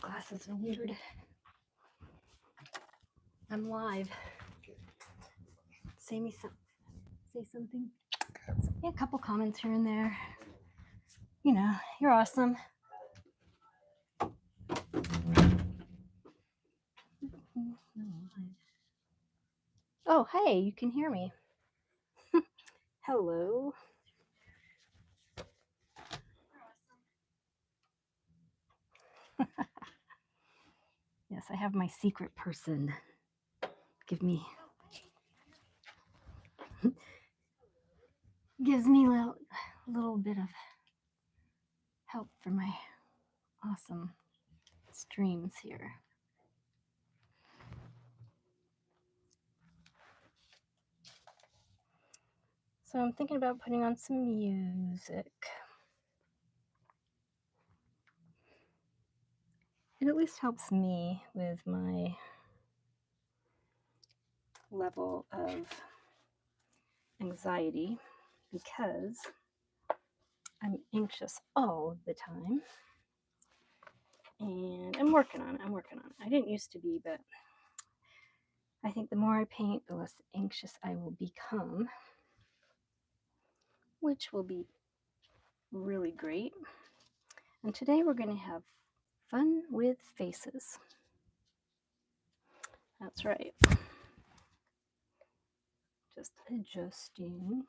Glasses are weird. I'm live. Say something. Yeah, a couple comments here and there. You know, you're awesome. Oh, hey, you can hear me. Hello. Yes, I have my secret person. Gives me a little bit of help for my awesome streams here. So I'm thinking about putting on some music. It at least helps me with my level of anxiety because I'm anxious all the time. And I'm working on it. I didn't used to be, but I think the more I paint, the less anxious I will become, which will be really great. And today we're going to have fun with faces. That's right. Just adjusting.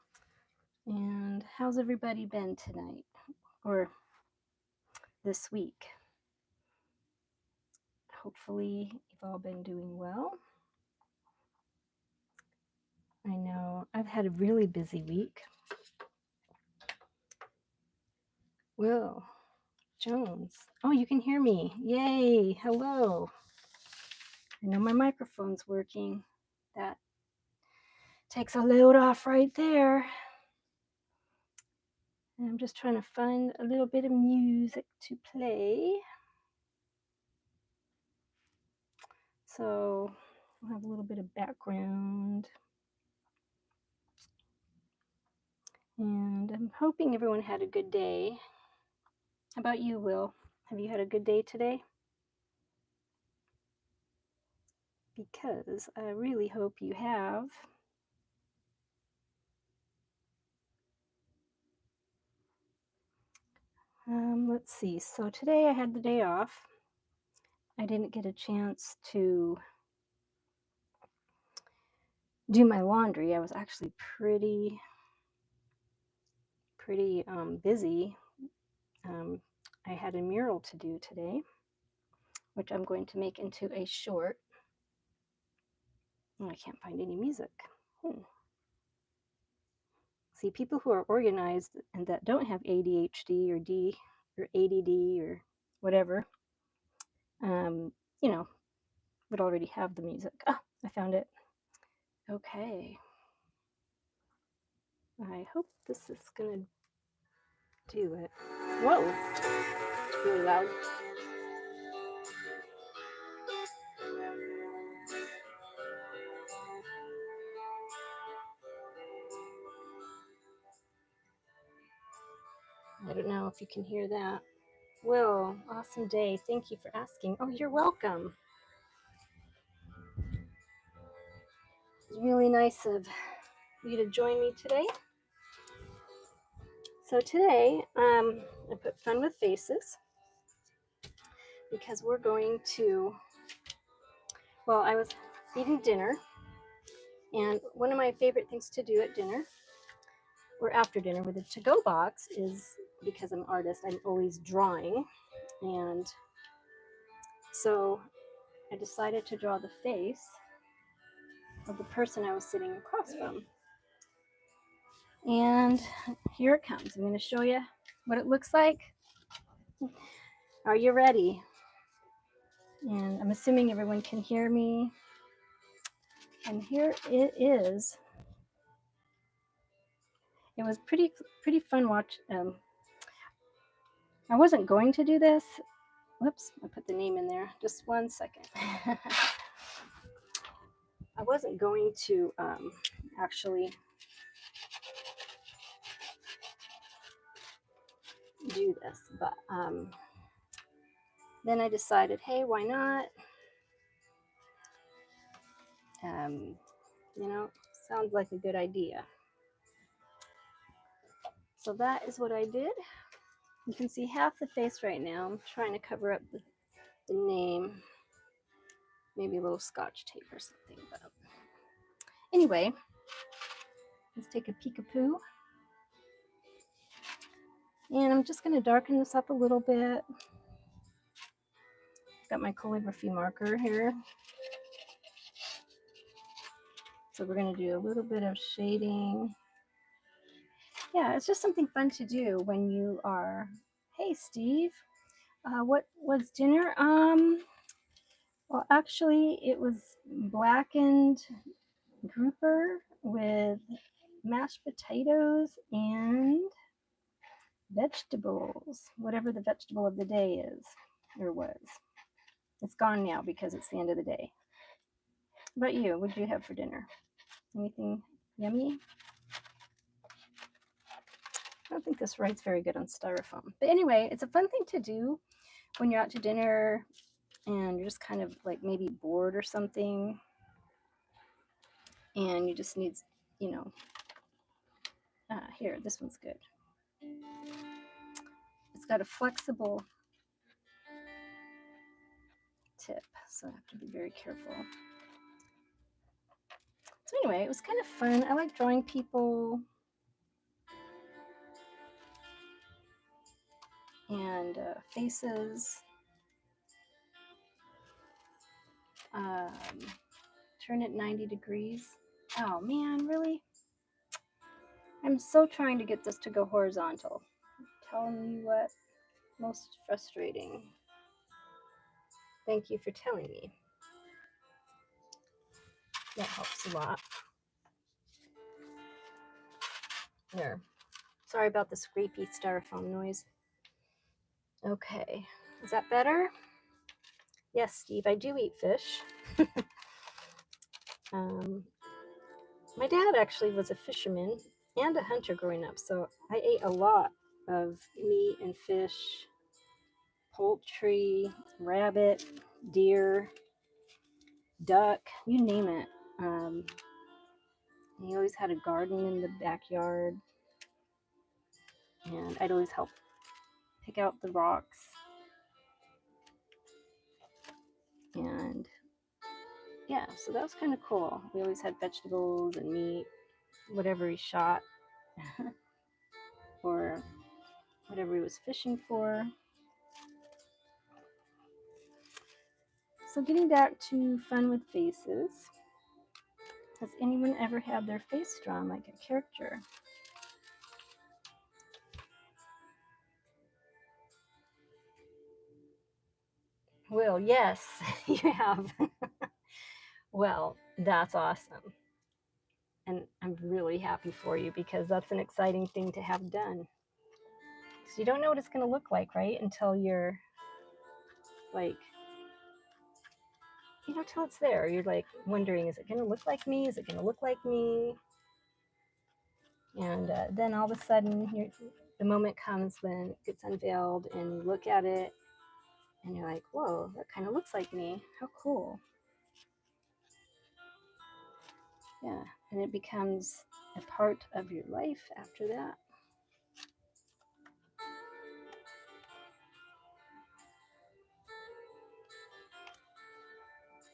And how's everybody been tonight or this week? Hopefully you've all been doing well. I know I've had a really busy week. Will Jones. Oh, you can hear me. Yay. Hello. I know my microphone's working. That takes a load off right there. And I'm just trying to find a little bit of music to play. So I'll have a little bit of background. And I'm hoping everyone had a good day. How about you, Will? Have you had a good day today? Because I really hope you have. Let's see. So today I had the day off. I didn't get a chance to do my laundry. I was actually pretty busy. I had a mural to do today, which I'm going to make into a short. I can't find any music. See, people who are organized and that don't have ADHD or ADD or whatever, would already have the music. Ah, I found it. Okay. I hope this is gonna do it. Whoa, it's really loud. I don't know if you can hear that. Will, awesome day. Thank you for asking. Oh, you're welcome. It's really nice of you to join me today. So today, I put fun with faces because we're going to, well, I was eating dinner, and one of my favorite things to do at dinner or after dinner with a to-go box is, because I'm an artist, I'm always drawing. And so I decided to draw the face of the person I was sitting across from. And here it comes. I'm going to show you what it looks like. Are you ready? And I'm assuming everyone can hear me. And here it is. It was pretty fun watch. I wasn't going to do this. Whoops, I put the name in there. Just 1 second. I wasn't going to actually do this, but then I decided, hey, why not? You know, sounds like a good idea. So that is what I did. You can see half the face right now. I'm trying to cover up the name, maybe a little scotch tape or something. But anyway, let's take a peekapoo. And I'm just going to darken this up a little bit. Got my calligraphy marker here. So we're going to do a little bit of shading. Yeah, it's just something fun to do when you are, hey, Steve, what was dinner? Well, actually, it was blackened grouper with mashed potatoes and vegetables, whatever the vegetable of the day is or was. It's gone now because it's the end of the day. What about you? What did you have for dinner? Anything yummy? I don't think this writes very good on styrofoam. But anyway, it's a fun thing to do when you're out to dinner and you're just kind of like maybe bored or something. And you just need, you know, here, this one's good. It's got a flexible tip, so I have to be very careful. So anyway, it was kind of fun. I like drawing people and faces. Turn it 90 degrees. Oh man, really? I'm so trying to get this to go horizontal. I'm telling you what, most frustrating. Thank you for telling me. That helps a lot. There. Sorry about the scrapey styrofoam noise. Okay, is that better? Yes, Steve, I do eat fish. My dad actually was a fisherman and a hunter growing up, so I ate a lot of meat and fish, poultry, rabbit, deer, duck, you name it. He always had a garden in the backyard, and I'd always help pick out the rocks. And yeah, so that was kind of cool. We always had vegetables and meat, whatever he shot, or whatever he was fishing for. So getting back to fun with faces, has anyone ever had their face drawn like a character? Well, yes, you have. Well, that's awesome. And I'm really happy for you because that's an exciting thing to have done. Because you don't know what it's going to look like, right? Until you're like, you know, till it's there. You're like wondering, is it going to look like me? Is it going to look like me? And then all of a sudden, the moment comes when it gets unveiled and you look at it and you're like, whoa, that kind of looks like me. How cool. Yeah, and it becomes a part of your life after that.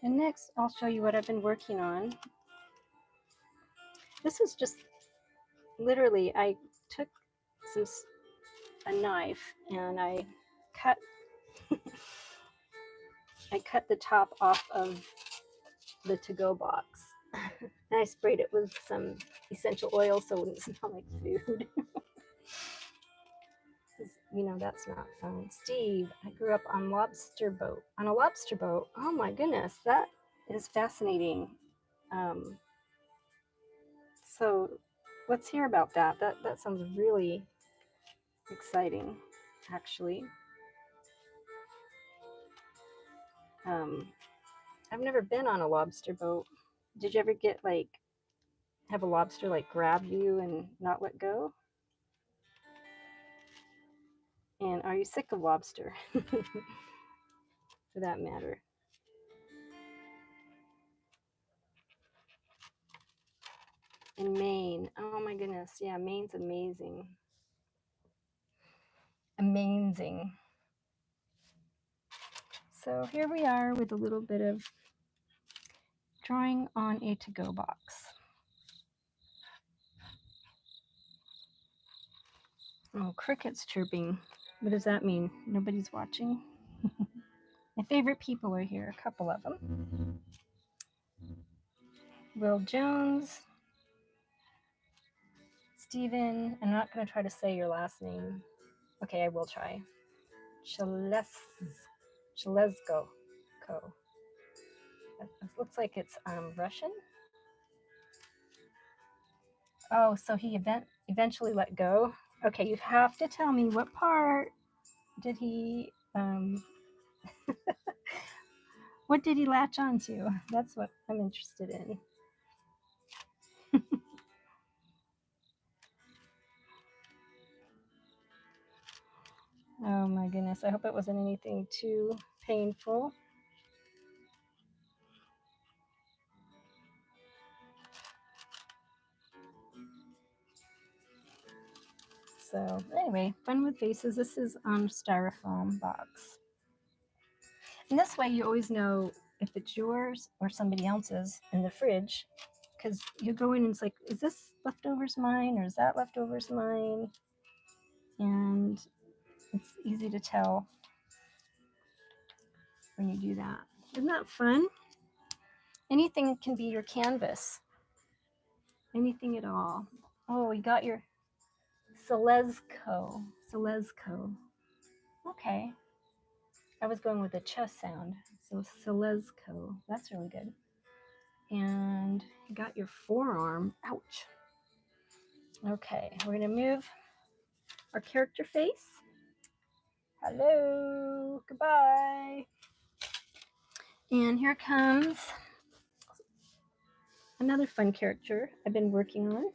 And next, I'll show you what I've been working on. This is just literally, I took a knife and I cut the top off of the to-go box. And I sprayed it with some essential oil so it wouldn't smell like food. You know, that's not fun. Steve, I grew up on a lobster boat. Oh my goodness, that is fascinating. So let's hear about that. That sounds really exciting, actually. I've never been on a lobster boat. Did you ever get like have a lobster like grab you and not let go? And are you sick of lobster? for that matter. In Maine. Oh my goodness. Yeah, Maine's amazing. Amazing. So here we are with a little bit of drawing on a to-go box. Oh, crickets chirping. What does that mean? Nobody's watching? My favorite people are here, a couple of them. Will Jones, Stephen, I'm not going to try to say your last name. Okay, I will try. Chalezko. It looks like it's Russian. Oh, so he eventually let go. Okay, you have to tell me what part did he what did he latch onto? That's what I'm interested in. Oh my goodness, I hope it wasn't anything too painful. So anyway, fun with faces. This is on styrofoam box. And this way you always know if it's yours or somebody else's in the fridge, because you go in and it's like, is this leftovers mine or is that leftovers mine? And it's easy to tell when you do that. Isn't that fun? Anything can be your canvas. Anything at all. Oh, you got your Selezco. Okay. I was going with the ch sound. So Selezco. That's really good. And you got your forearm. Ouch. Okay, we're going to move our character face. Hello. Goodbye. And here comes another fun character I've been working on.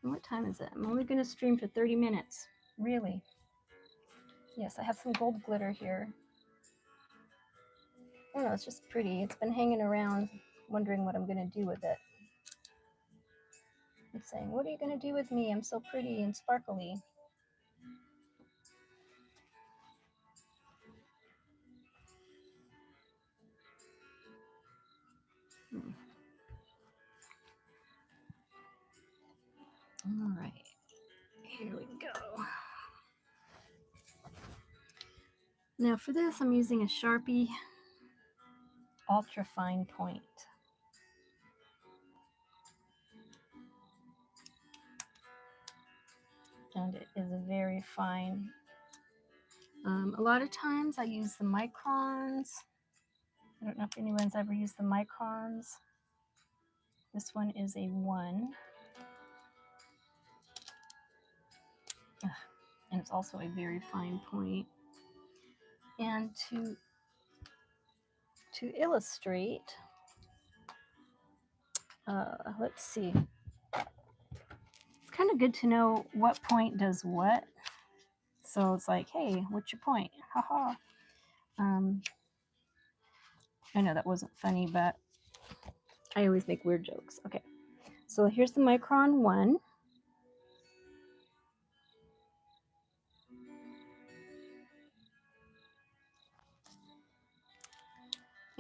And what time is it? I'm only going to stream for 30 minutes. Really? Yes, I have some gold glitter here. I don't know, it's just pretty. It's been hanging around, wondering what I'm going to do with it. It's saying, what are you going to do with me? I'm so pretty and sparkly. All right, here we go. Now for this, I'm using a Sharpie Ultra Fine Point. And it is a very fine. A lot of times I use the microns. I don't know if anyone's ever used the microns. This one is a 1. And it's also a very fine point. And to illustrate, let's see. It's kind of good to know what point does what. So it's like, hey, what's your point? Haha. I know that wasn't funny, but I always make weird jokes. Okay, so here's the micron 1.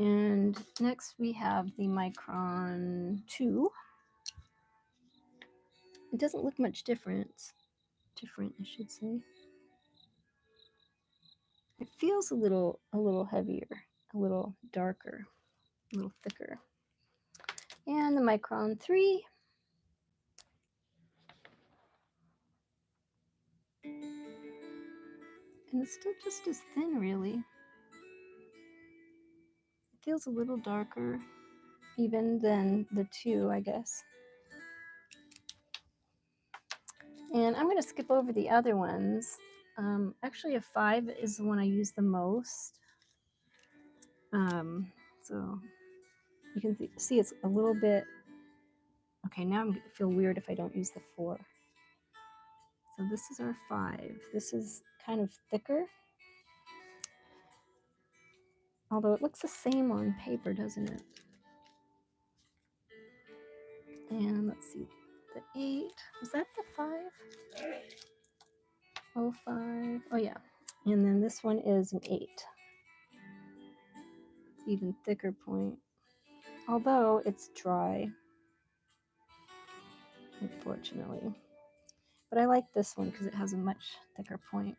And next we have the micron 2. It doesn't look much different, I should say. It feels a little heavier, a little darker, a little thicker. And the micron 3. And it's still just as thin, really. It feels a little darker even than the 2, I guess. And I'm going to skip over the other ones. Actually, a 5 is the one I use the most. So you can see it's a little bit. Okay, now I'm going to feel weird if I don't use the 4. So this is our 5. This is kind of thicker. Although it looks the same on paper, doesn't it? And let's see, the 8, was that the 5? 05, oh yeah. And then this one is an 8. Even thicker point. Although it's dry, unfortunately. But I like this one because it has a much thicker point.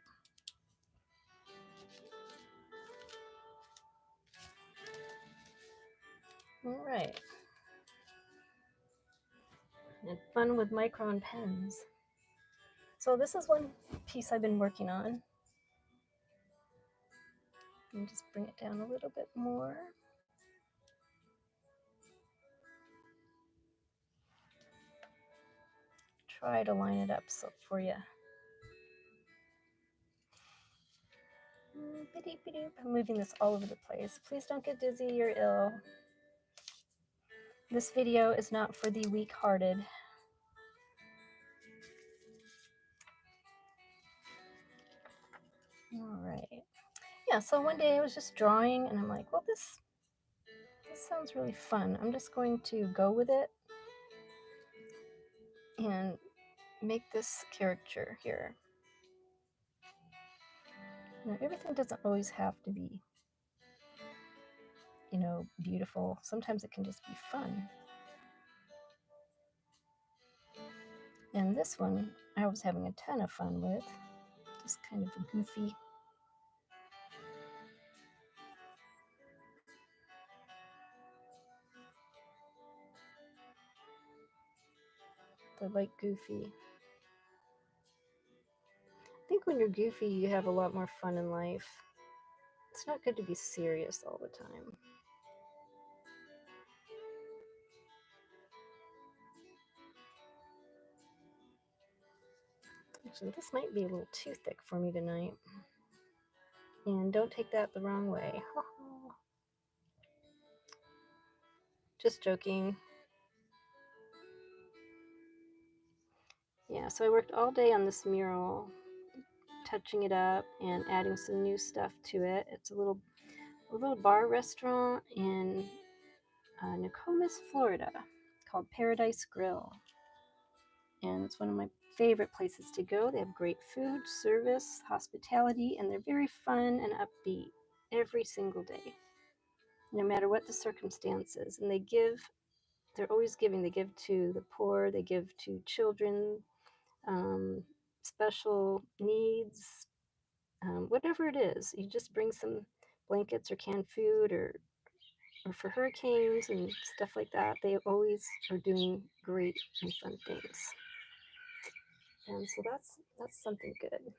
All right. And fun with Micron pens. So this is one piece I've been working on. Let me just bring it down a little bit more. Try to line it up so for you. I'm moving this all over the place. Please don't get dizzy or ill. This video is not for the weak-hearted. All right. Yeah, so one day I was just drawing and I'm like, well, this sounds really fun. I'm just going to go with it and make this character here. Now, everything doesn't always have to be, you know, beautiful. Sometimes it can just be fun. And this one I was having a ton of fun with. Just kind of a goofy. I like goofy. I think when you're goofy, you have a lot more fun in life. It's not good to be serious all the time. Actually, this might be a little too thick for me tonight. And don't take that the wrong way. Just joking. Yeah, so I worked all day on this mural, touching it up and adding some new stuff to it. It's a little bar restaurant in Nokomis, Florida, called Paradise Grill. And it's one of my favorite places to go. They have great food, service, hospitality, and they're very fun and upbeat every single day, no matter what the circumstances. And they're always giving. They give to the poor, they give to children, special needs, whatever it is. You just bring some blankets or canned food or for hurricanes and stuff like that. They always are doing great and fun things. And so that's something good.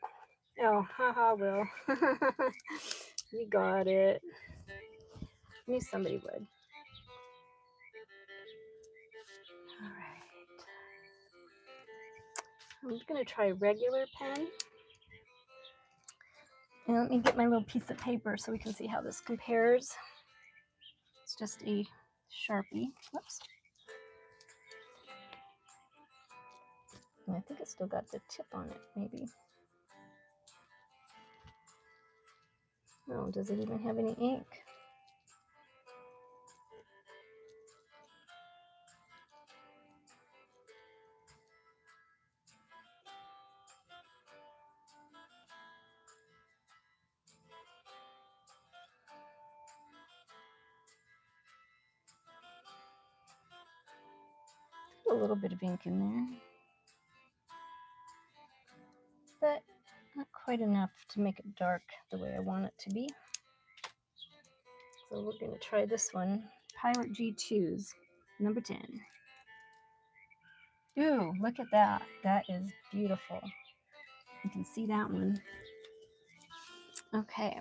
Oh, haha, Will. You got it. I knew somebody would. All right. I'm going to try a regular pen. And let me get my little piece of paper so we can see how this compares. It's just a Sharpie. Whoops. And I think it's still got the tip on it, maybe. Oh, does it even have any ink? A little bit of ink in there, but not quite enough to make it dark the way I want it to be. So we're going to try this one, Pilot G2s, number 10. Ooh, look at that. That is beautiful. You can see that one. Okay.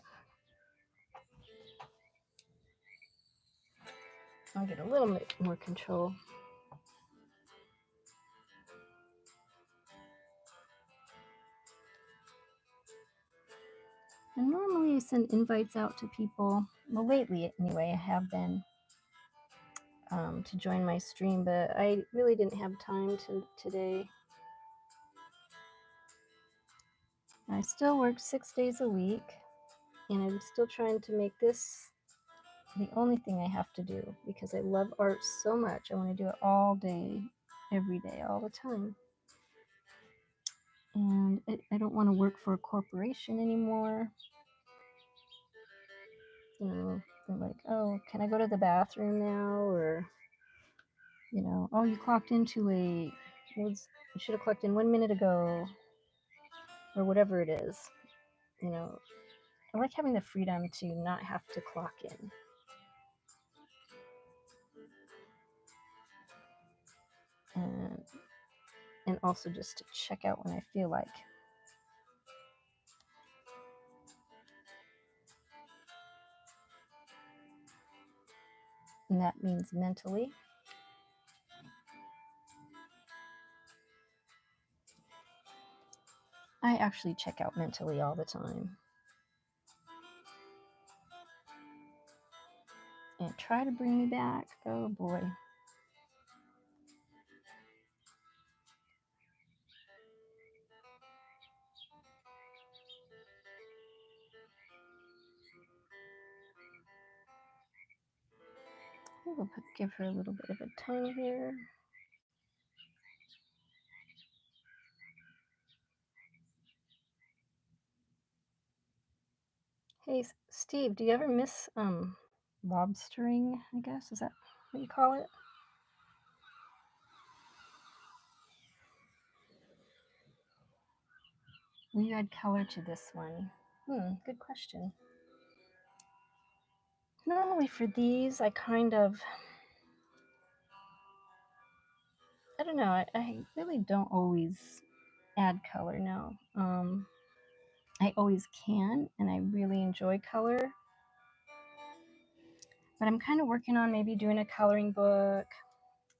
I'll get a little bit more control. And normally I send invites out to people. Well, lately anyway, I have been to join my stream, but I really didn't have time today. I still work 6 days a week, and I'm still trying to make this the only thing I have to do because I love art so much. I want to do it all day, every day, all the time. And I don't want to work for a corporation anymore. You know, they're like, oh, can I go to the bathroom now? Or, you know, oh, you clocked in too late. You should have clocked in 1 minute ago, or whatever it is. You know, I like having the freedom to not have to clock in. And also just to check out when I feel like. And that means mentally. I actually check out mentally all the time. And try to bring me back. Oh boy. We'll give her a little bit of a tongue here. Hey, Steve, do you ever miss lobstering, I guess? Is that what you call it? Will you add color to this one? Good question. Normally for these, I kind of, I don't know, I really don't always add color now. I always can, and I really enjoy color. But I'm kind of working on maybe doing a coloring book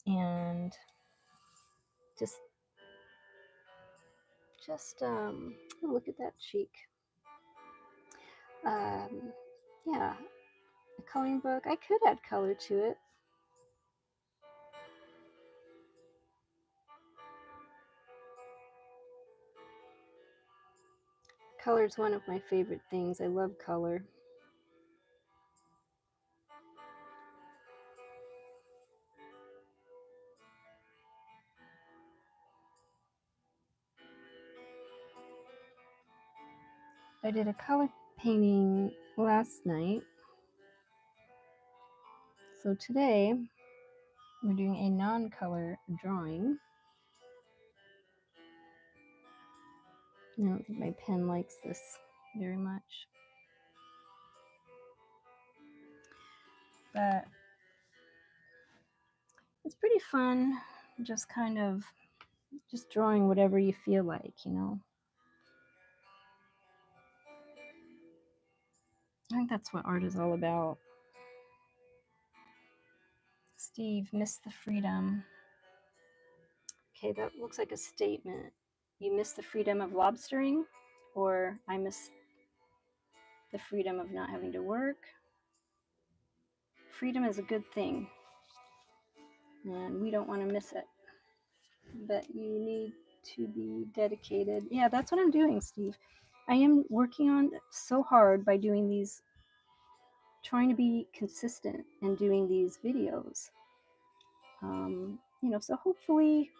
and just look at that cheek. Yeah, a coloring book. I could add color to it. Color is one of my favorite things. I love color. I did a color painting last night. So today we're doing a non-color drawing. I don't think my pen likes this very much. But it's pretty fun, just kind of just drawing whatever you feel like, you know. I think that's what art is all about. Steve, miss the freedom. Okay, that looks like a statement. You miss the freedom of lobstering, or I miss the freedom of not having to work. Freedom is a good thing, and we don't want to miss it. But you need to be dedicated. Yeah, that's what I'm doing, Steve. I am working on so hard by doing these, trying to be consistent and doing these videos. You know, so hopefully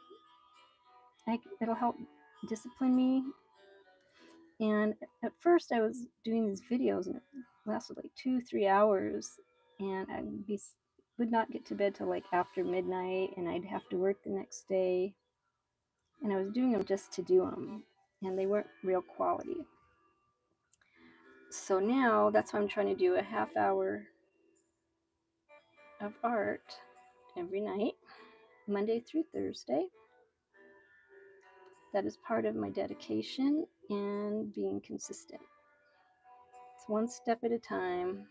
it'll help discipline me. And at first I was doing these videos and it lasted like 2-3 hours, and would not get to bed till like after midnight, and I'd have to work the next day, and I was doing them just to do them, and they weren't real quality. So now that's why I'm trying to do a half hour of art every night, Monday through Thursday. That is part of my dedication and being consistent. It's one step at a time.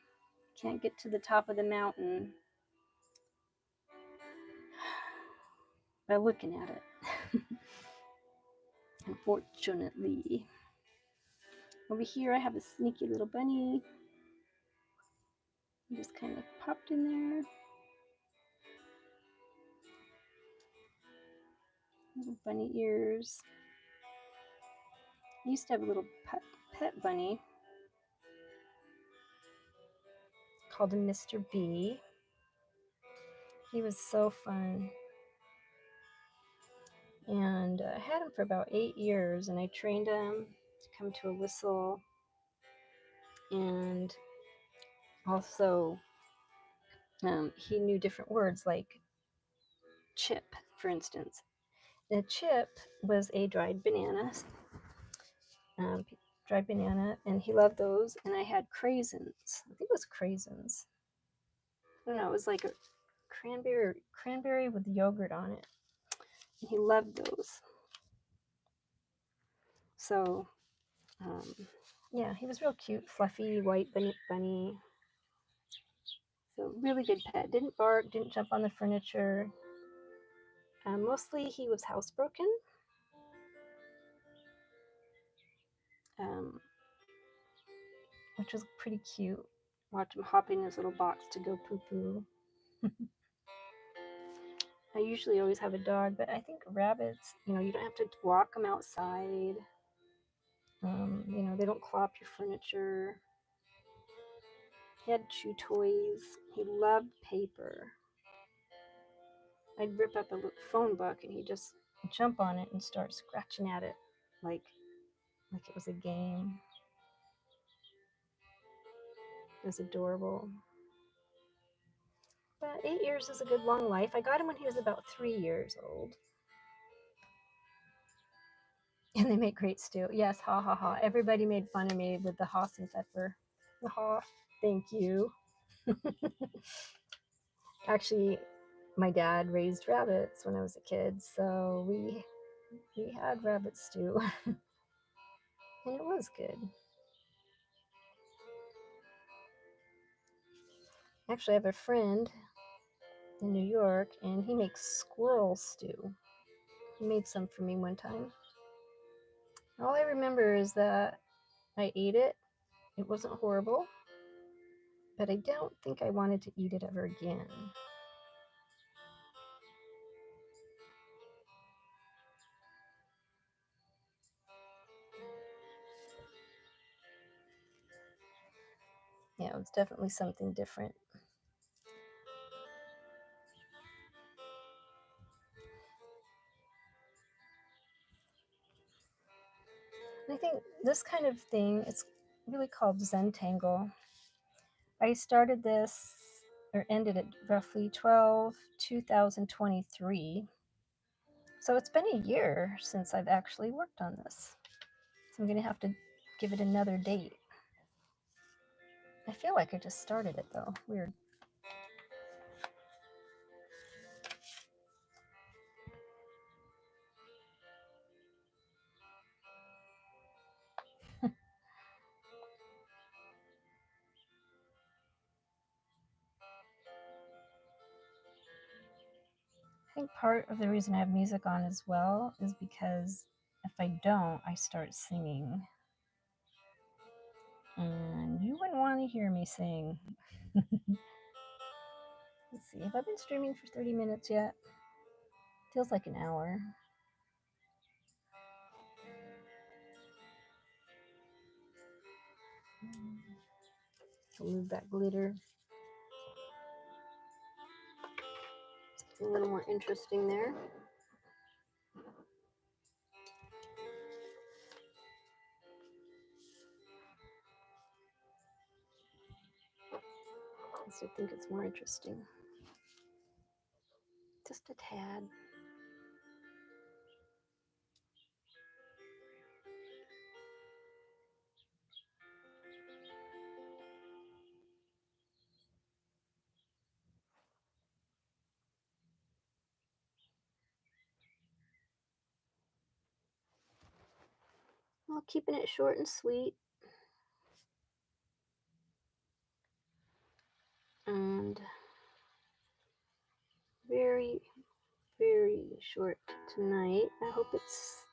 Can't get to the top of the mountain by looking at it. Unfortunately. Over here I have a sneaky little bunny. Just kind of popped in there. Little bunny ears. I used to have a little pet bunny called him Mr. B. He was so fun. And I had him for about 8 years, and I trained him to come to a whistle, and also he knew different words like chip, for instance. A chip was a dried banana, um, dried banana, and he loved those. And I had craisins. I think it was craisins. I don't know. It was like a cranberry with yogurt on it. And he loved those. So, yeah, he was real cute, fluffy, white bunny. So really good pet. Didn't bark, didn't jump on the furniture. Mostly he was housebroken. Which was pretty cute. Watch him hop in his little box to go poo-poo. I usually always have a dog, but I think rabbits, you don't have to walk them outside. They don't claw up your furniture. He had chew toys. He loved paper. I'd rip up a phone book and he'd just jump on it and start scratching at it like it was a game. It was adorable. But 8 years is a good long life. I got him when he was about 3 years old. And they make great stew. Yes, ha ha ha. Everybody made fun of me with the Haas and pfeffer. Ha, thank you. Actually, my dad raised rabbits when I was a kid, so we had rabbit stew, and it was good. Actually, I have a friend in New York, and he makes squirrel stew. He made some for me one time. All I remember is that I ate it. It wasn't horrible, but I don't think I wanted to eat it ever again. Yeah, it was definitely something different. I think this kind of thing, it's really called Zentangle. I started this or ended at roughly 12/2023. So it's been a year since I've actually worked on this. So I'm going to have to give it another date. I feel like I just started it though. Weird. I think part of the reason I have music on as well is because if I don't, I start singing. And you wouldn't want to hear me sing. Let's see, have I been streaming for 30 minutes yet? Feels like an hour. Remove that glitter. Something a little more interesting there. I think it's more interesting. Just a tad. Well, keeping it short and sweet. And very, very short tonight. I hope it's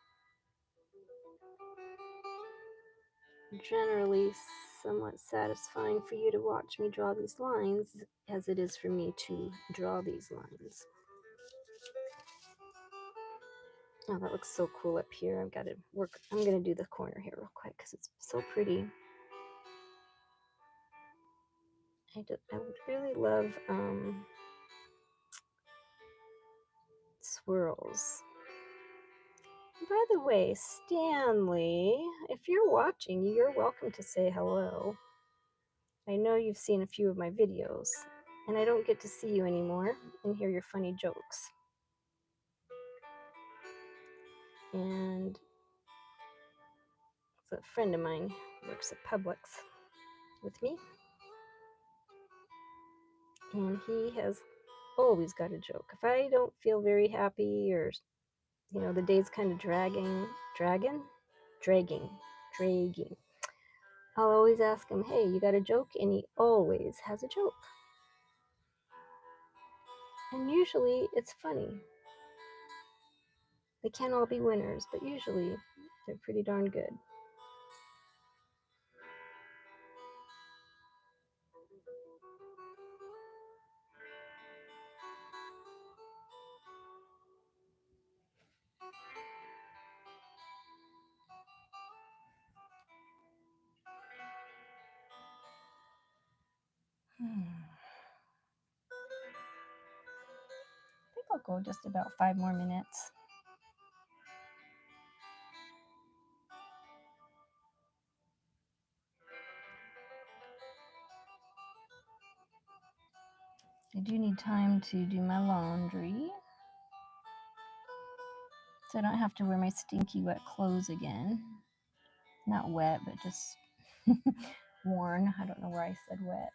generally somewhat satisfying for you to watch me draw these lines as it is for me to draw these lines. Oh, that looks so cool up here. I've got to work. I'm going to do the corner here real quick because it's so pretty. I would really love swirls. By the way, Stanley, if you're watching, you're welcome to say hello. I know you've seen a few of my videos, and I don't get to see you anymore and hear your funny jokes. And it's a friend of mine who works at Publix with me, and he has always got a joke. If I don't feel very happy, or the day's kind of dragging, I'll always ask him, "Hey, you got a joke?" And he always has a joke. And usually it's funny. They can't all be winners, but usually they're pretty darn good. I think I'll go just about 5 more minutes. I do need time to do my laundry, so I don't have to wear my stinky wet clothes again. Not wet, but just worn. I don't know where I said wet.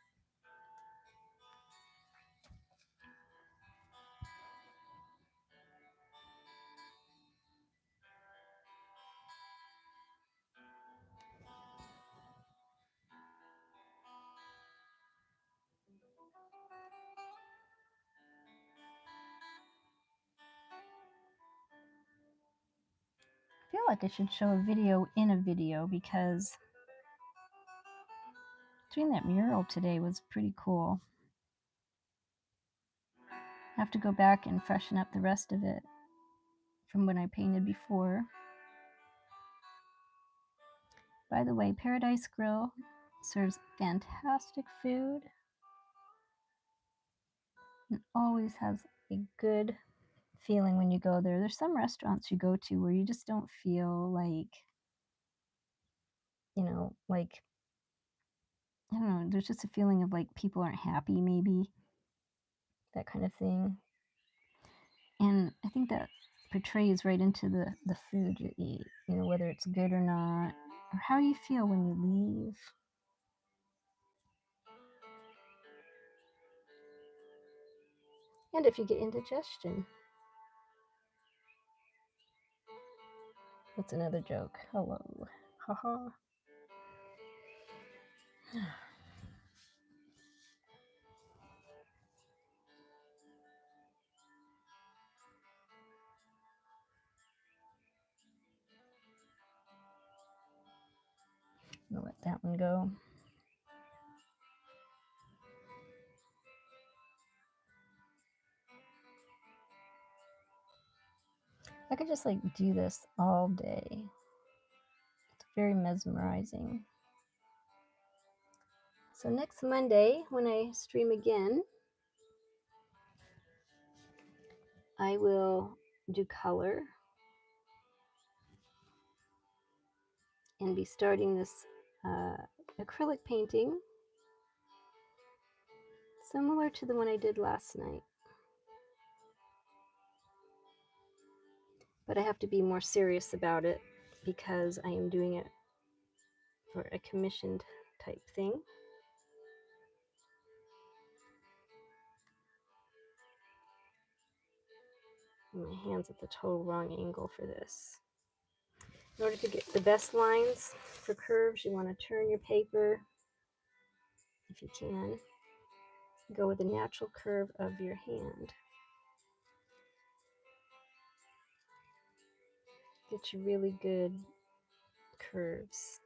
I feel like I should show a video in a video, because doing that mural today was pretty cool. I have to go back and freshen up the rest of it from when I painted before. By the way, Paradise Grill serves fantastic food and always has a good feeling when you go there. There's some restaurants you go to where you just don't feel like, like, I don't know, there's just a feeling of like people aren't happy, maybe, that kind of thing. And I think that portrays right into the food you eat, whether it's good or not, or how you feel when you leave. And if you get indigestion. That's another joke. Hello. Haha. I'll let that one go. I could just do this all day. It's very mesmerizing. So next Monday, when I stream again, I will do color and be starting this acrylic painting similar to the one I did last night. But I have to be more serious about it because I am doing it for a commissioned type thing. My hand's at the total wrong angle for this. In order to get the best lines for curves, you want to turn your paper, if you can. Go with the natural curve of your hand. Get you really good curves.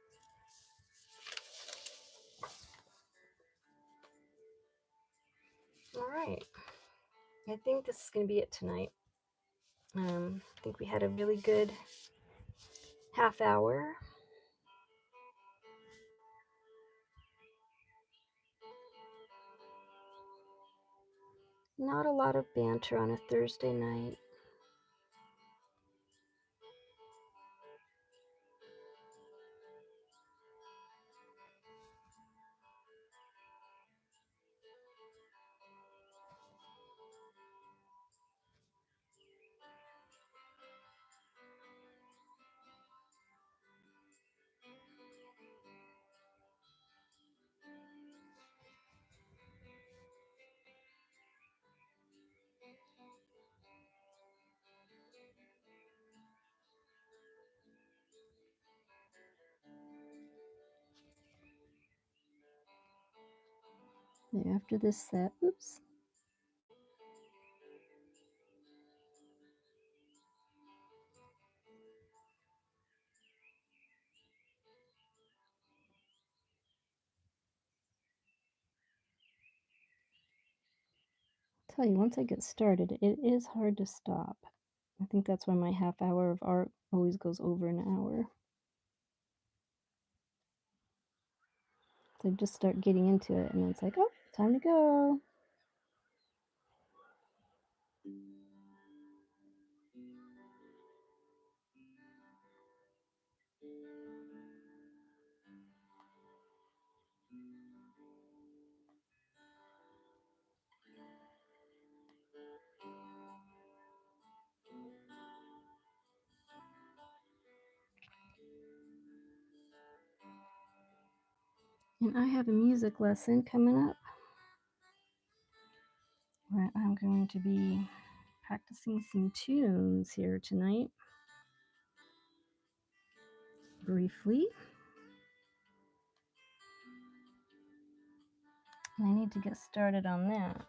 All right. I think this is going to be it tonight. I think we had a really good half hour. Not a lot of banter on a Thursday night. After this set, oops. Tell you, once I get started, it is hard to stop. I think that's why my half hour of art always goes over an hour. So I just start getting into it, and then it's like, oh, time to go. And I have a music lesson coming up where I'm going to be practicing some tunes here tonight. Briefly. I need to get started on that.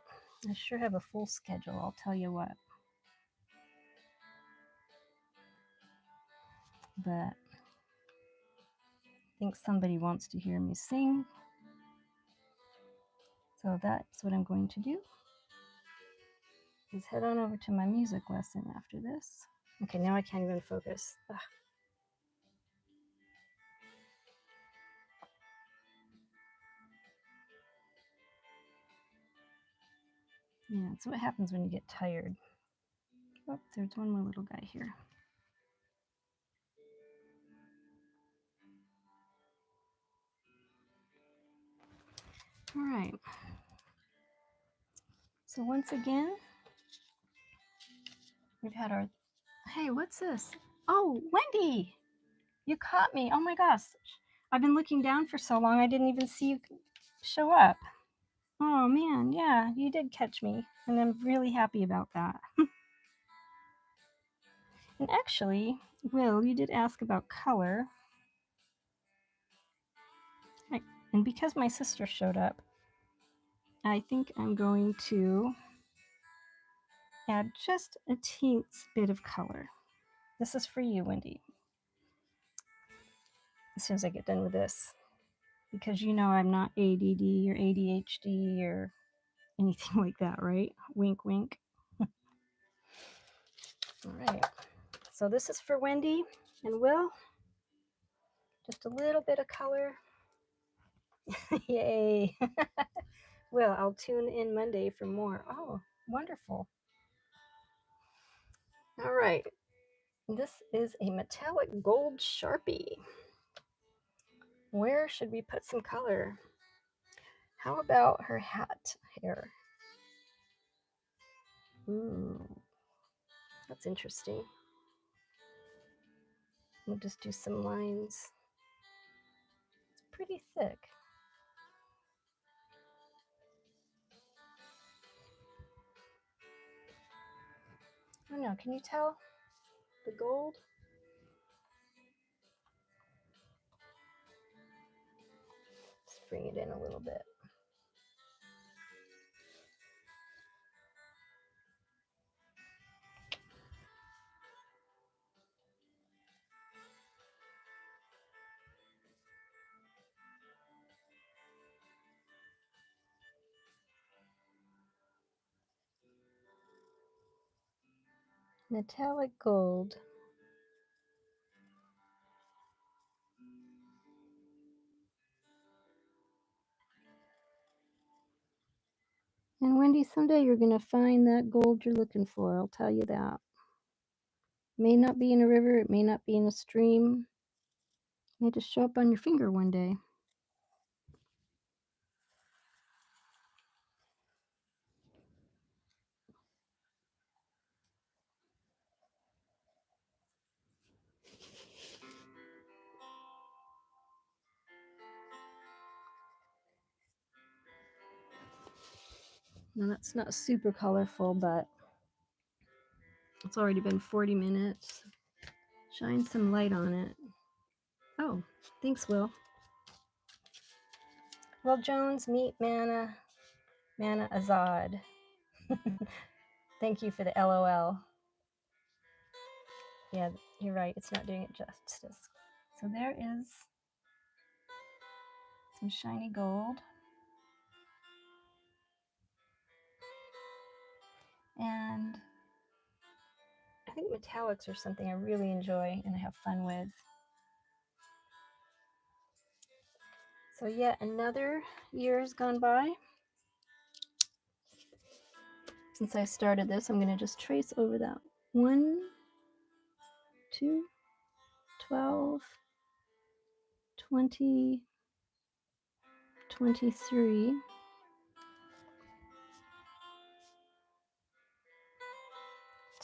I sure have a full schedule, I'll tell you what. But I think somebody wants to hear me sing. So that's what I'm going to do. Is head on over to my music lesson after this. Okay, now I can't even focus. Ugh. Yeah, that's what happens when you get tired. Oh, there's one more little guy here. All right. So once again, we've had our, hey, what's this? Oh, Wendy, you caught me. Oh my gosh. I've been looking down for so long, I didn't even see you show up. Oh man, yeah, you did catch me, and I'm really happy about that. And actually, Will, you did ask about color. And because my sister showed up, I think I'm going to add just a teensy bit of color. This is for you, Wendy. As soon as I get done with this, because you know I'm not ADD or ADHD or anything like that, right? Wink, wink. All right. So this is for Wendy and Will. Just a little bit of color. Yay. Well, I'll tune in Monday for more. Oh, wonderful. All right. This is a metallic gold Sharpie. Where should we put some color? How about her hat hair? Ooh, that's interesting. We'll just do some lines. It's pretty thick. I don't know, can you tell the gold? Let's bring it in a little bit. Metallic gold. And Wendy, someday you're going to find that gold you're looking for. I'll tell you that. May not be in a river. It may not be in a stream. It may just show up on your finger one day. Now that's not super colorful, but it's already been 40 minutes. Shine some light on it. Oh, thanks, Will. Will Jones, meet Mana Azad. Thank you for the LOL. Yeah, you're right. It's not doing it justice. So there is some shiny gold. And I think metallics are something I really enjoy and I have fun with. So yet another year has gone by since I started this. I'm going to just trace over that 1, 2, 12, 20, 23,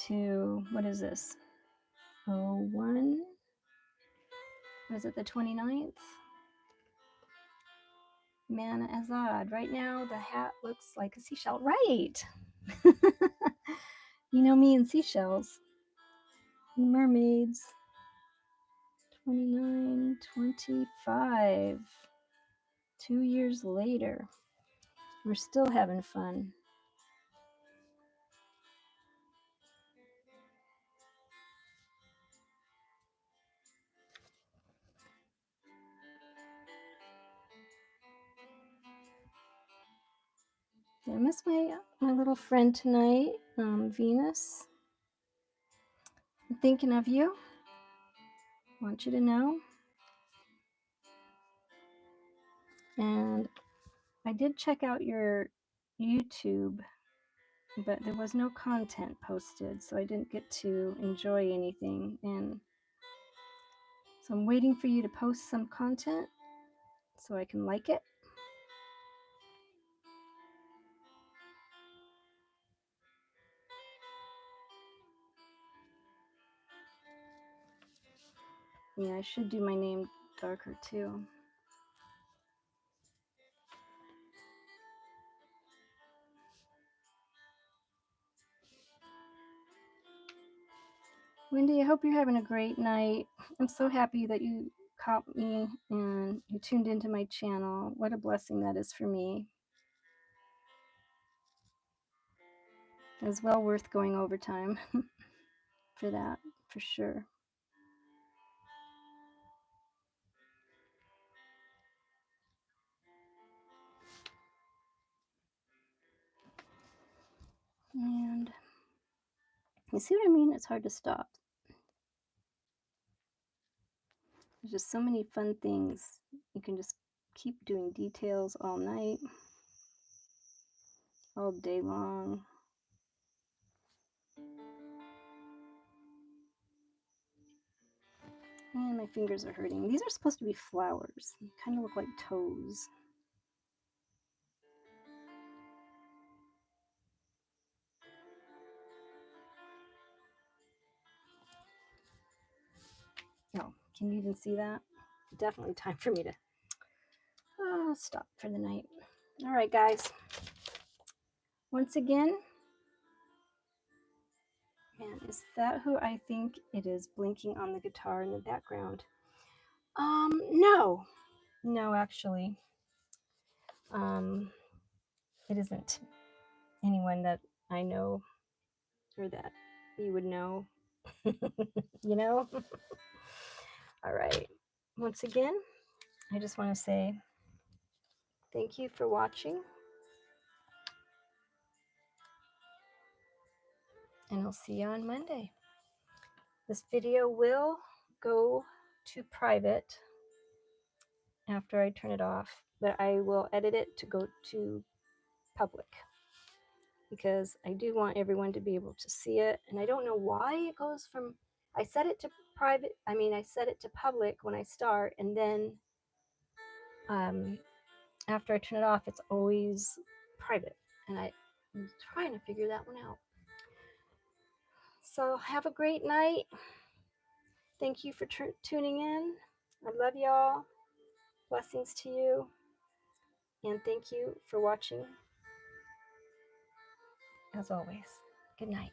to, what is this? 01, was it the 29th? Mana Azad. Right now the hat looks like a seashell. Right! You know me and seashells. Mermaids. 29, 25. 2 years later. We're still having fun. I miss my little friend tonight, Venus. I'm thinking of you. Want you to know. And I did check out your YouTube, but there was no content posted, so I didn't get to enjoy anything. And so I'm waiting for you to post some content so I can like it. Yeah, I should do my name darker too. Wendy, I hope you're having a great night. I'm so happy that you caught me and you tuned into my channel. What a blessing that is for me. It was well worth going overtime for that, for sure. And you see what I mean? It's hard to stop. There's just so many fun things. You can just keep doing details all night, all day long. And my fingers are hurting. These are supposed to be flowers. They kind of look like toes. Oh, can you even see that? Definitely time for me to stop for the night. All right, guys. Once again, man, is that who I think it is blinking on the guitar in the background? No, actually, it isn't anyone that I know or that you would know. You know. All right. Once again, I just want to say thank you for watching. and I'll see you on Monday. This video will go to private after I turn it off, but I will edit it to go to public because I do want everyone to be able to see it. And I don't know why it goes from, I set it to private, I set it to public when I start, and then after I turn it off, it's always private. And I'm trying to figure that one out. So have a great night. Thank you for tuning in. I love y'all. Blessings to you. And thank you for watching, as always. Good night.